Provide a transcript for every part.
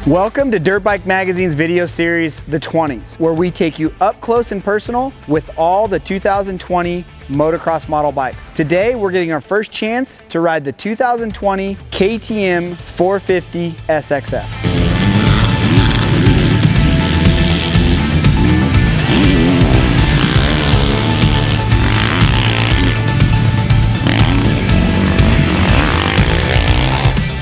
Welcome to Dirtbike Magazine's video series, The 20s, where we take you up close and personal with all the 2020 motocross model bikes. Today, we're getting our first chance to ride the 2020 KTM 450SXF.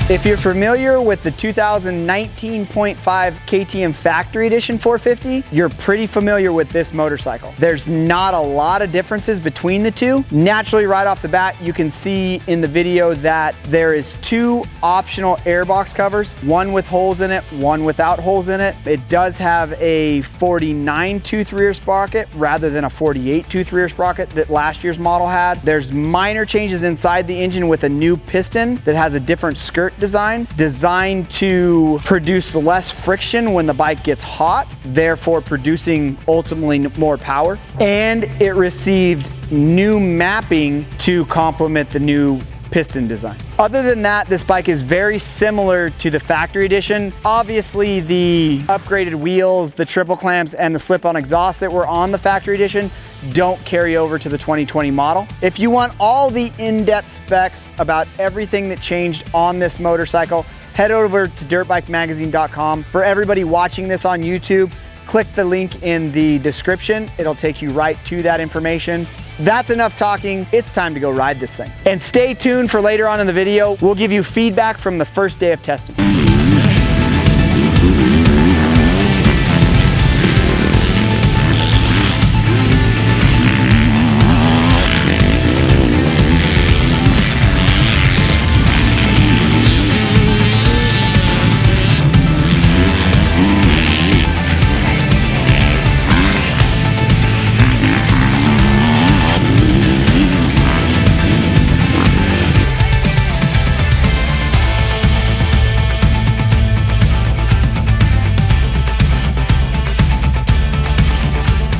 If you're familiar with the 2019.5 KTM Factory Edition 450, you're pretty familiar with this motorcycle. There's not a lot of differences between the two. Naturally, right off the bat, you can see in the video that there is two optional airbox covers, one with holes in it, one without holes in it. It does have a 49 tooth rear sprocket rather than a 48 tooth rear sprocket that last year's model had. There's minor changes inside the engine with a new piston that has a different skirt design, designed to produce less friction when the bike gets hot, therefore producing ultimately more power. And it received new mapping to complement the new piston design. Other than that, this bike is very similar to the factory edition. Obviously, the upgraded wheels, the triple clamps, and the slip-on exhaust that were on the factory edition don't carry over to the 2020 model. If you want all the in-depth specs about everything that changed on this motorcycle, head over to dirtbikemagazine.com. For everybody watching this on YouTube, click the link in the description. It'll take you right to that information. That's enough talking. It's time to go ride this thing. And stay tuned for later on in the video. We'll give you feedback from the first day of testing.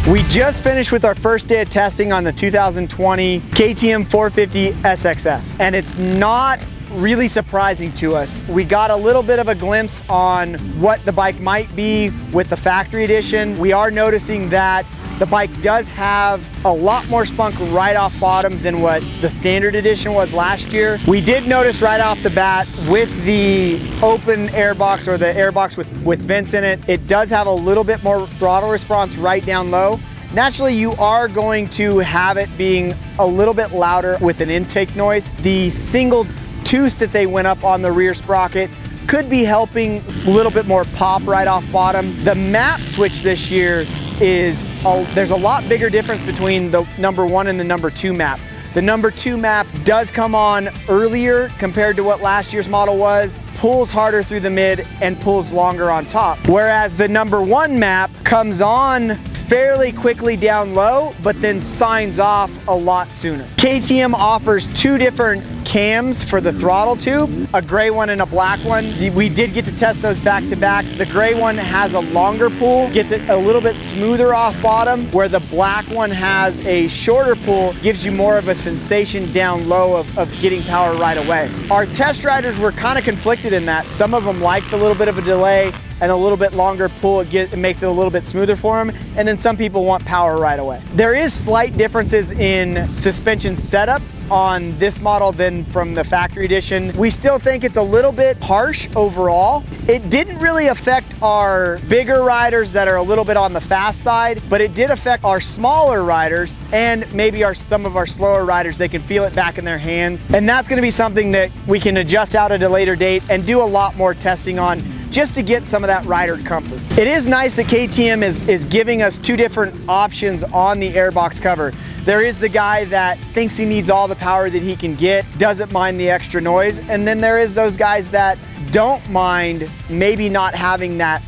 We just finished with our first day of testing on the 2020 KTM 450SXF, and it's not really surprising to us. We got a little bit of a glimpse on what the bike might be with the factory edition. We are noticing that the bike does have a lot more spunk right off bottom than what the standard edition was last year. We did notice right off the bat with the open airbox or the airbox with vents in it, it does have a little bit more throttle response right down low. Naturally, you are going to have it being a little bit louder with an intake noise. The single tooth that they went up on the rear sprocket could be helping a little bit more pop right off bottom. The map switch this year is, there's a lot bigger difference between the number 1 and the number 2 map. The number 2 map does come on earlier compared to what last year's model was, pulls harder through the mid and pulls longer on top. Whereas the number 1 map comes on fairly quickly down low, but then signs off a lot sooner. KTM offers two different cams for the throttle tube, a gray one and a black one. We did get to test those back to back. The gray one has a longer pull, gets it a little bit smoother off bottom, where the black one has a shorter pull, gives you more of a sensation down low of getting power right away. Our test riders were kind of conflicted in that. Some of them liked a little bit of a delay and a little bit longer pull, it makes it a little bit smoother for them, and then some people want power right away. There is slight differences in suspension setup on this model than from the factory edition. We still think it's a little bit harsh overall. It didn't really affect our bigger riders that are a little bit on the fast side, but it did affect our smaller riders and maybe some of our slower riders. They can feel it back in their hands, and that's going to be something that we can adjust out at a later date and do a lot more testing on, just to get some of that rider comfort. It is nice that KTM is giving us two different options on the airbox cover. There is the guy that thinks he needs all the power that he can get, doesn't mind the extra noise, and then there is those guys that don't mind maybe not having that,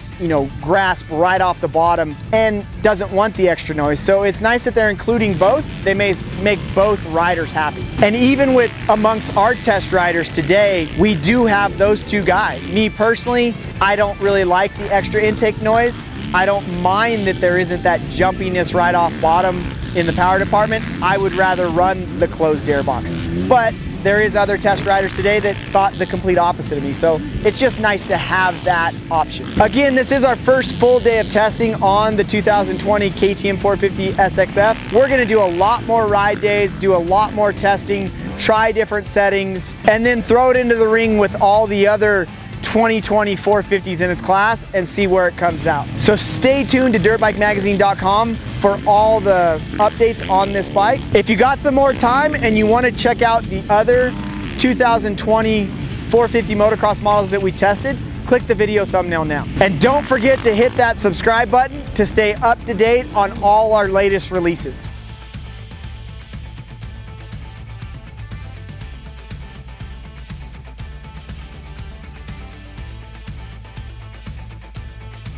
grasp right off the bottom and doesn't want the extra noise. So it's nice that they're including both. They may make both riders happy. And even with amongst our test riders today, we do have those two guys. Me personally, I don't really like the extra intake noise. I don't mind that there isn't that jumpiness right off bottom in the power department. I would rather run the closed airbox. But there is other test riders today that thought the complete opposite of me. So it's just nice to have that option. Again, this is our first full day of testing on the 2020 KTM 450SXF. We're gonna do a lot more ride days, do a lot more testing, try different settings, and then throw it into the ring with all the other 2020 450s in its class and see where it comes out. So stay tuned to dirtbikemagazine.com for all the updates on this bike. If you got some more time and you want to check out the other 2020 450 motocross models that we tested, click the video thumbnail now. And don't forget to hit that subscribe button to stay up to date on all our latest releases.